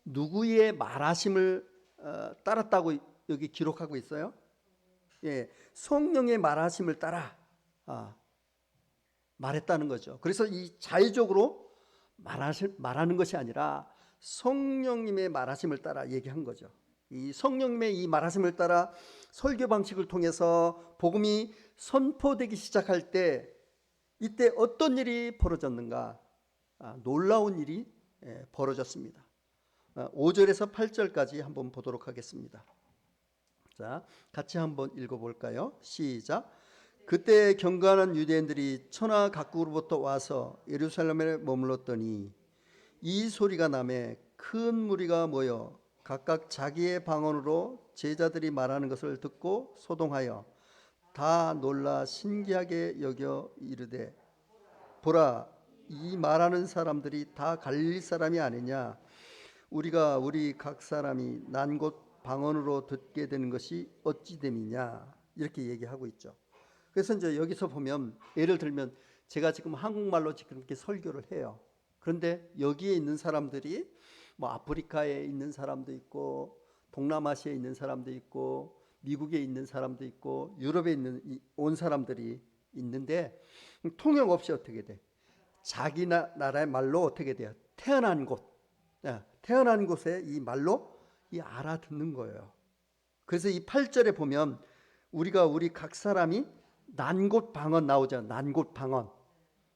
누구의 말하심을 따랐다고 여기 기록하고 있어요? 예, 성령의 말하심을 따라 말했다는 거죠. 그래서 이 자의적으로 말하는 것이 아니라 성령님의 말하심을 따라 얘기한 거죠. 이 성령님의 이 말하심을 따라 설교 방식을 통해서 복음이 선포되기 시작할 때 이때 어떤 일이 벌어졌는가? 놀라운 일이 벌어졌습니다. 5절에서 8절까지 한번 보도록 하겠습니다. 자, 같이 한번 읽어볼까요? 시작. 그때 경건한 유대인들이 천하 각국으로부터 와서 예루살렘에 머물렀더니 이 소리가 나매 큰 무리가 모여 각각 자기의 방언으로 제자들이 말하는 것을 듣고 소동하여 다 놀라 신기하게 여겨 이르되, 보라, 이 말하는 사람들이 다 갈릴리 사람이 아니냐? 우리가 우리 각 사람이 난 곳 방언으로 듣게 되는 것이 어찌 됨이냐? 이렇게 얘기하고 있죠. 그래서 이제 여기서 보면 예를 들면 제가 지금 한국말로 지금 이렇게 설교를 해요. 그런데 여기에 있는 사람들이 뭐 아프리카에 있는 사람도 있고 동남아시아에 있는 사람도 있고 미국에 있는 사람도 있고 유럽에 온 사람들이 있는데 통역 없이 어떻게 돼? 자기 나라의 말로 어떻게 돼요? 태어난 곳에 이 말로 알아듣는 거예요. 그래서 이 8절에 보면 우리가 우리 각 사람이 난 곳 방언 나오잖아요. 난 곳 방언.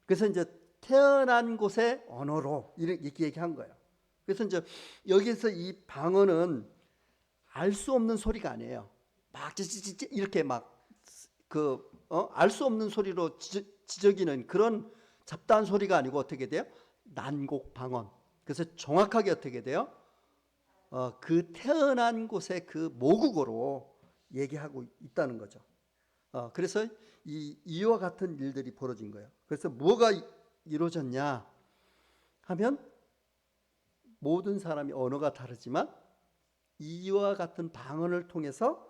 그래서 이제 태어난 곳의 언어로 이렇게 얘기한 거예요. 그래서 이제 여기서 이 방언은 알 수 없는 소리가 아니에요. 막 이렇게 알 수 없는 소리로 지저귀는 그런 잡다한 소리가 아니고 어떻게 돼요? 난곡 방언. 그래서 정확하게 어떻게 돼요? 그 태어난 곳의 그 모국어로 얘기하고 있다는 거죠. 그래서 이와 같은 일들이 벌어진 거예요. 그래서 뭐가 이루어졌냐 하면 모든 사람이 언어가 다르지만 이와 같은 방언을 통해서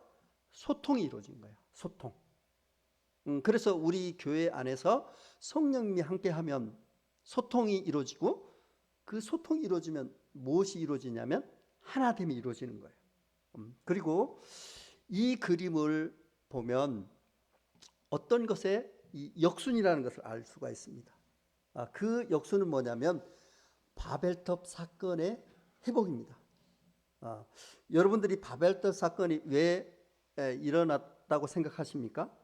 소통이 이루어진 거예요. 소통. 그래서 우리 교회 안에서 성령님이 함께하면 소통이 이루어지고, 그 소통이 이루어지면 무엇이 이루어지냐면 하나됨이 이루어지는 거예요. 그리고 이 그림을 보면 어떤 것의 이 역순이라는 것을 알 수가 있습니다. 그 역순은 뭐냐면 바벨탑 사건의 회복입니다. 여러분들이 바벨탑 사건이 왜 면하다고 생각하십니까?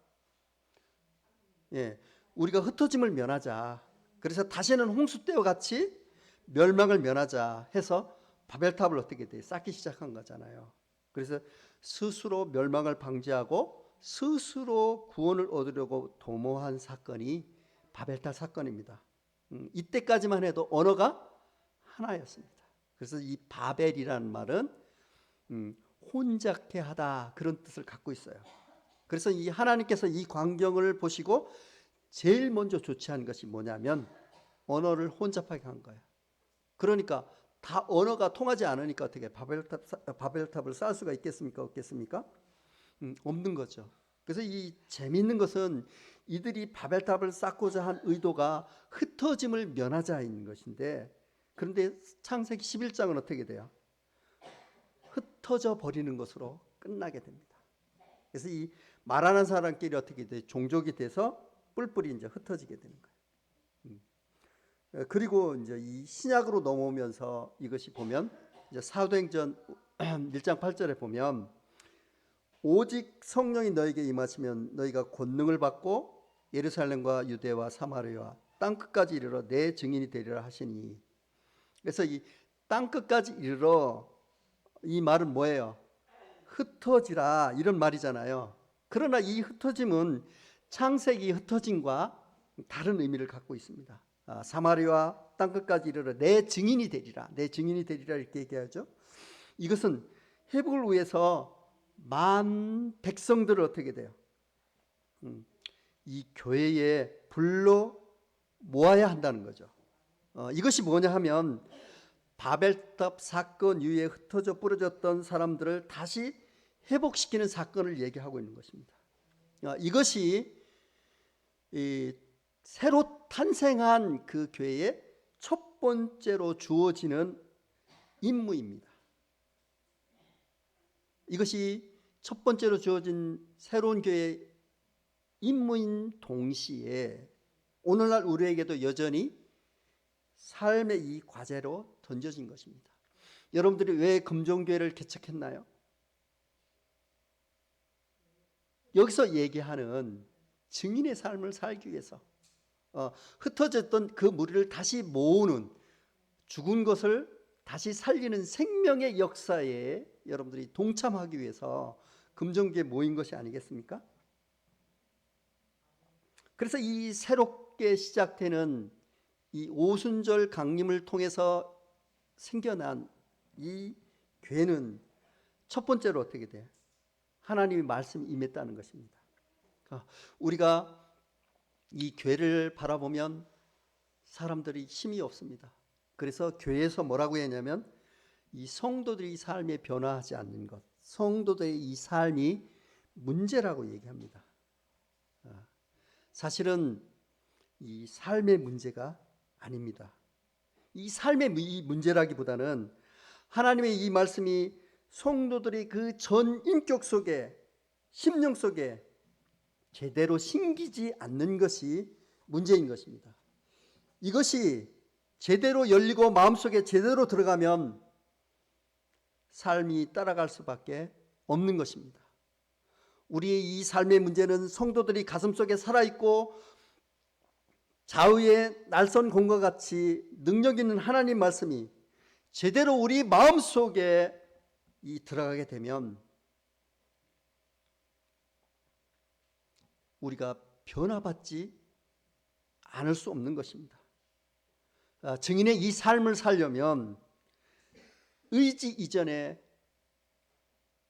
예, 우리가 흩어짐을 면하자. 그래서 다시는 홍수 때와 같이 멸망을 면하자 해서 바벨탑을 어떻게 돼? 쌓기 시작한 거잖아요. 그래서 스스로 멸망을 방지하고 스스로 구원을 얻으려고 도모한 사건이 바벨탑 사건입니다. 이때까지만 해도 언어가 하나였습니다. 그래서 이 바벨이라는 말은 혼잡해 하다 그런 뜻을 갖고 있어요. 그래서 이 하나님께서 이 광경을 보시고 제일 먼저 조치한 것이 뭐냐면 언어를 혼잡하게 한 거예요. 그러니까 다 언어가 통하지 않으니까 어떻게 바벨탑을 쌓을 수가 있겠습니까? 없겠습니까? 없는 거죠. 그래서 이 재미있는 것은 이들이 바벨탑을 쌓고자 한 의도가 흩어짐을 면하자인 것인데, 그런데 창세기 11장은 어떻게 돼요? 흩어져 버리는 것으로 끝나게 됩니다. 그래서 이 말하는 사람끼리 어떻게 돼? 종족이 돼서 뿔뿔이 이제 흩어지게 되는 거예요. 그리고 이제 이 신약으로 넘어오면서 이것이 보면 이제 사도행전 1장 8절에 보면 오직 성령이 너에게 임하시면 너희가 권능을 받고 예루살렘과 유대와 사마리아와 땅 끝까지 이르러 내 증인이 되리라 하시니. 그래서 이 땅 끝까지 이르러 이 말은 뭐예요? 흩어지라 이런 말이잖아요. 그러나 이 흩어짐은 창세기 흩어짐과 다른 의미를 갖고 있습니다. 사마리아 땅 끝까지 이르러 내 증인이 되리라, 내 증인이 되리라 이렇게 얘기하죠. 이것은 회복을 위해서 만 백성들을 어떻게 돼요? 이 교회에 불러 모아야 한다는 거죠. 이것이 뭐냐 하면 바벨탑 사건 이후에 흩어져 부러졌던 사람들을 다시 회복시키는 사건을 얘기하고 있는 것입니다. 이것이 새로 탄생한 그 교회의 첫 번째로 주어지는 임무입니다. 이것이 첫 번째로 주어진 새로운 교회의 임무인 동시에 오늘날 우리에게도 여전히 삶의 이 과제로 던져진 것입니다. 여러분들이 왜 금종교회를 개척했나요? 여기서 얘기하는 증인의 삶을 살기 위해서 흩어졌던 그 무리를 다시 모으는, 죽은 것을 다시 살리는 생명의 역사에 여러분들이 동참하기 위해서 금종교에 모인 것이 아니겠습니까? 그래서 이 새롭게 시작되는 이 오순절 강림을 통해서 생겨난 이 교회는 첫 번째로 어떻게 돼요? 하나님의 말씀이 임했다는 것입니다. 우리가 이 교회를 바라보면 사람들이 힘이 없습니다. 그래서 교회에서 뭐라고 했냐면 이 성도들이 삶에 변화하지 않는 것, 성도들의 이 삶이 문제라고 얘기합니다. 사실은 이 삶의 문제가 아닙니다. 이 삶의 이 문제라기보다는 하나님의 이 말씀이 성도들이 그 전 인격 속에, 심령 속에 제대로 심기지 않는 것이 문제인 것입니다. 이것이 제대로 열리고 마음속에 제대로 들어가면 삶이 따라갈 수밖에 없는 것입니다. 우리의 이 삶의 문제는 성도들이 가슴속에 살아있고 좌우의 날선 공과 같이 능력 있는 하나님 말씀이 제대로 우리 마음속에 들어가게 되면 우리가 변화받지 않을 수 없는 것입니다. 증인의 이 삶을 살려면 의지 이전에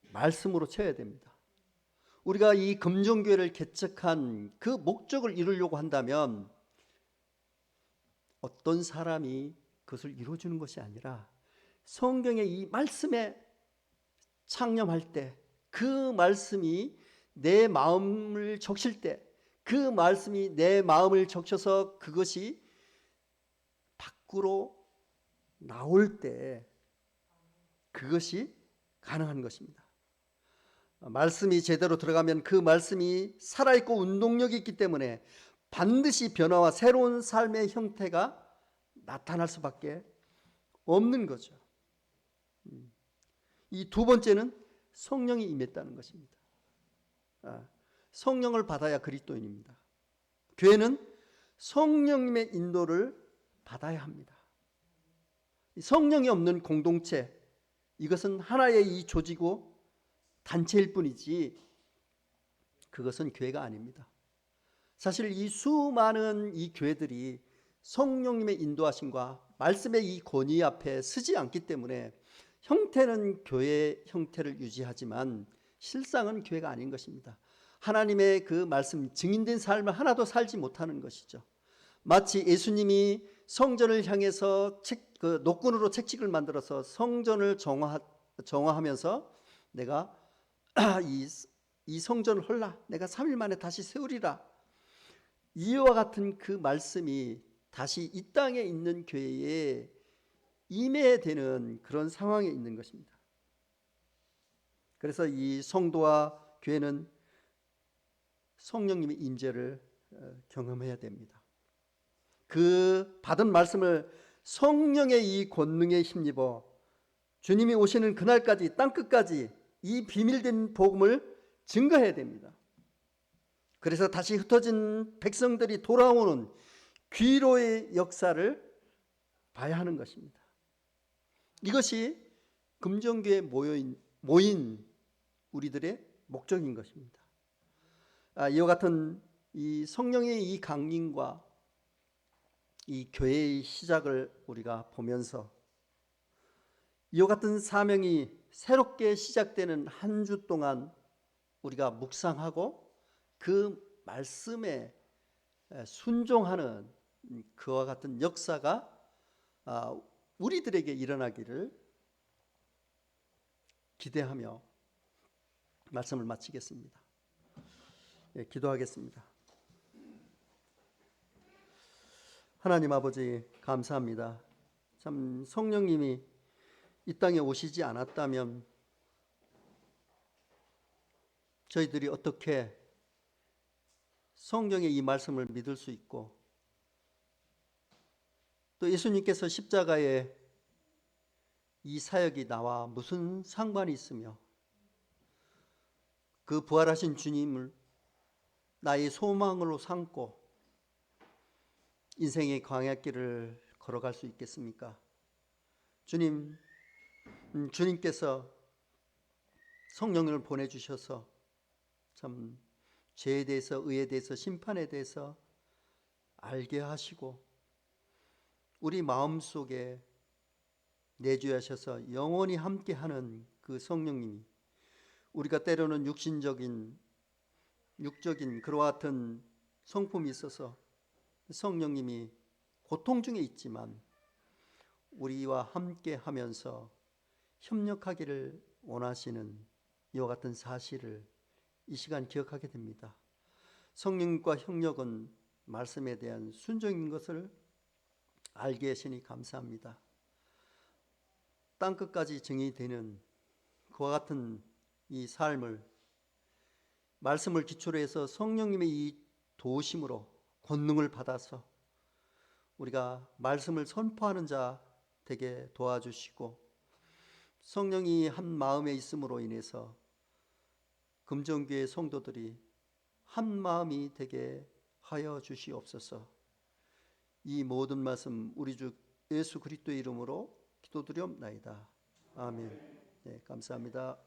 말씀으로 채워야 됩니다. 우리가 이 금종교회를 개척한 그 목적을 이루려고 한다면 어떤 사람이 그것을 이루어주는 것이 아니라 성경의 이 말씀에 창념할 때, 그 말씀이 내 마음을 적실 때, 그 말씀이 내 마음을 적셔서 그것이 밖으로 나올 때 그것이 가능한 것입니다. 말씀이 제대로 들어가면 그 말씀이 살아있고 운동력이 있기 때문에 반드시 변화와 새로운 삶의 형태가 나타날 수밖에 없는 거죠. 이 두 번째는 성령이 임했다는 것입니다. 성령을 받아야 그리스도인입니다. 교회는 성령님의 인도를 받아야 합니다. 성령이 없는 공동체, 이것은 하나의 이 조직이고 단체일 뿐이지 그것은 교회가 아닙니다. 사실 이 수많은 이 교회들이 성령님의 인도하심과 말씀의 이 권위 앞에 서지 않기 때문에 형태는 교회 형태를 유지하지만 실상은 교회가 아닌 것입니다. 하나님의 그 말씀 증인된 삶을 하나도 살지 못하는 것이죠. 마치 예수님이 성전을 향해서 노끈으로 책찍을 만들어서 성전을 정화하면서 내가 이 성전을 헐라 내가 3일 만에 다시 세우리라, 이와 같은 그 말씀이 다시 이 땅에 있는 교회에 임해야 되는 그런 상황에 있는 것입니다. 그래서 이 성도와 교회는 성령님의 임재를 경험해야 됩니다. 그 받은 말씀을 성령의 이 권능에 힘입어 주님이 오시는 그날까지 땅끝까지 이 비밀된 복음을 증거해야 됩니다. 그래서 다시 흩어진 백성들이 돌아오는 귀로의 역사를 봐야 하는 것입니다. 이것이 금정교회에 모인 우리들의 목적인 것입니다. 이와 같은 이 성령의 이 강림과 이 교회의 시작을 우리가 보면서 이와 같은 사명이 새롭게 시작되는 한 주 동안 우리가 묵상하고 그 말씀에 순종하는 그와 같은 역사가 우리들에게 일어나기를 기대하며 말씀을 마치겠습니다. 기도하겠습니다. 하나님 아버지 감사합니다. 참 성령님이 이 땅에 오시지 않았다면 저희들이 어떻게 성경의 이 말씀을 믿을 수 있고 또 예수님께서 십자가에 이 사역이 나와 무슨 상관이 있으며 그 부활하신 주님을 나의 소망으로 삼고 인생의 광야길을 걸어갈 수 있겠습니까? 주님께서 성령을 보내주셔서 참 죄에 대해서, 의에 대해서, 심판에 대해서 알게 하시고 우리 마음속에 내주하셔서 영원히 함께하는 그 성령님이 우리가 때로는 육적인 그와 같은 성품이 있어서 성령님이 고통 중에 있지만 우리와 함께 하면서 협력하기를 원하시는 이와 같은 사실을 이 시간 기억하게 됩니다. 성령과 협력은 말씀에 대한 순종인 것을 알게 하시니 감사합니다. 땅끝까지 증인되는 그와 같은 이 삶을 말씀을 기초로 해서 성령님의 이 도우심으로 권능을 받아서 우리가 말씀을 선포하는 자 되게 도와주시고 성령이 한 마음에 있음으로 인해서 금정교회 성도들이 한 마음이 되게 하여 주시옵소서. 이 모든 말씀 우리 주 예수 그리스도의 이름으로 기도드리옵나이다. 아멘. 네, 감사합니다.